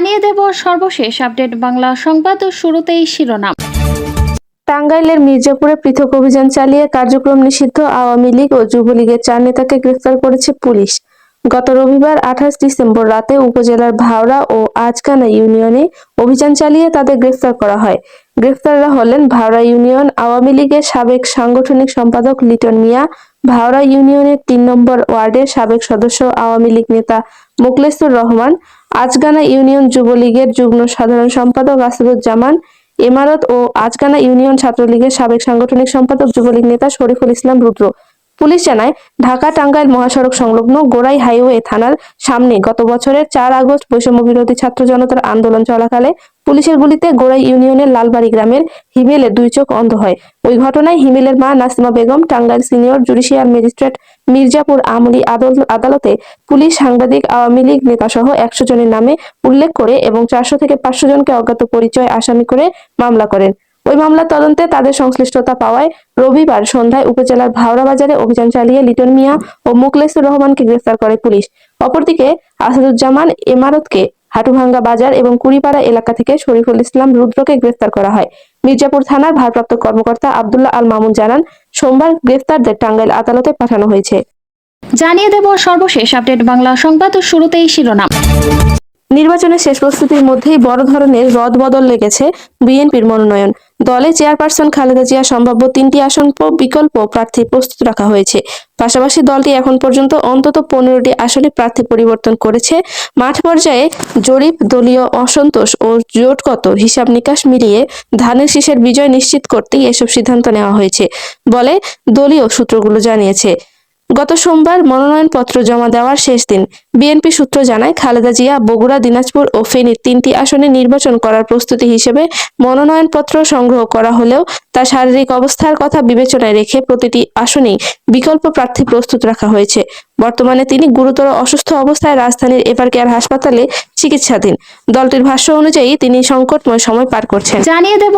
জানিয়ে দেব সর্বশেষ আপডেট বাংলা সংবাদ ও শুরুতেই শিরোনাম। টাঙ্গাইলের মির্জাপুরে পৃথক অভিযান চালিয়ে কার্যক্রম নিষিদ্ধ আওয়ামী লীগ ও যুবলীগের 4 নেতাকে গ্রেফতার করেছে পুলিশ। গত রবিবার 28 ডিসেম্বর রাতে উপজেলার ভাওড়া ও আজকানা ইউনিয়নে অভিযান চালিয়ে তাদের গ্রেফতার করা হয়। গ্রেফতাররা হলেন ভাওড়া ইউনিয়ন আওয়ামী লীগের সাবেক সাংগঠনিক সম্পাদক লিটন মিয়া, ভাওড়া ইউনিয়নের 3 নম্বর ওয়ার্ডের সাবেক সদস্য আওয়ামী লীগ নেতা মোখলেসুর রহমান, আজকানা ইউনিয়ন যুবলীগের যুগ্ম সাধারণ সম্পাদক আসাদুজ্জামান, ইমারত ও আজকানা ইউনিয়ন ছাত্রলীগের সাবেক সাংগঠনিক সম্পাদক যুবলীগ নেতা শরীফুল ইসলাম রুদ্র। পুলিশ জানায়, ঢাকা-টাঙ্গাইল মহাসড়ক সংলগ্ন গোড়াই হাইওয়ে থানার সামনে গত বছরের 4 আগস্ট বৈষম্য বিরোধী ছাত্র জনতার আন্দোলন চলাকালে পুলিশের গুলিতে গোড়াই ইউনিয়নের লালবাড়ি গ্রামের হিমেলের 2 চোখ অন্ধ হয়। ওই ঘটনায় হিমেলের মা Nasima Begum Tangail senior judicial magistrate Mirzapur আমলি আদালতে পুলিশ, সাংবাদিক, আওয়ামী লীগ নেতাসহ 100 জনের নামে উল্লেখ করে এবং 400 থেকে 500 জনকে অজ্ঞাত পরিচয় আসামি করে মামলা করেন। ওই মামলার তদন্তে তাদের সংশ্লিষ্টতা পাওয়ায় রবিবার সন্ধ্যায় উপজেলার ভাওড়া বাজারে অভিযান চালিয়ে লিটন মিয়া ও মোখলেসুর রহমানকে গ্রেফতার করে পুলিশ। অপরদিকে আসাদুজ্জামান, ইমারতকে হাটুভাঙ্গা বাজার এবং কুড়িপাড়া এলাকা থেকে শরীফুল ইসলাম রুদ্রকে গ্রেফতার করা হয়। মির্জাপুর থানার ভারপ্রাপ্ত কর্মকর্তা আব্দুল্লাহ আল মামুন জানান, সোমবার গ্রেফতারদের টাঙ্গাইল আদালতে পাঠানো হয়েছে। জানিয়ে দেব সর্বশেষ আপডেট বাংলা সংবাদ ও শুরুতেই শিরোনাম। নির্বাচনের শেষ প্রস্তুতির মধ্যেই বড় ধরনের রদবদল লেগেছে বিএনপির মনোনয়ন। দলে চেয়ারপারসন খালেদা জিয়া সম্ভাব্য 3টি আসন বিকল্প প্রার্থী প্রস্তুত রাখা হয়েছে। পাশাপাশি দলটি এখন পর্যন্ত অন্তত 15টি আসনে প্রার্থী পরিবর্তন করেছে। মাঠ পর্যায়ে জরিপ, দলীয় অসন্তোষ ও জোটগত হিসাব নিকাশ মিলিয়ে ধানের শীষের বিজয় নিশ্চিত করতেই এসব সিদ্ধান্ত নেওয়া হয়েছে বলে দলীয় সূত্রগুলো জানিয়েছে। গত সোমবার মনোনয়নপত্র জমা দেওয়ার শেষ দিন। বিএনপি সূত্র জানায়, খালেদা জিয়া বগুড়া, দিনাজপুর ও ফেনীর 3টি আসনে নির্বাচন করার প্রস্তুতি হিসেবে মনোনয়নপত্র সংগ্রহ করা হলেও তার শারীরিক অবস্থার কথা বিবেচনায় রেখে প্রতিটি আসনেই বিকল্প প্রার্থী প্রস্তুত রাখা হয়েছে। বর্তমানে তিনি গুরুতর অসুস্থ অবস্থায় রাজধানীর এভারকেয়ার হাসপাতালে চিকিৎসাধীন। দলটির ভাষ্য অনুযায়ী তিনি সংকটময় সময় পার করছেন। জানিয়ে দেব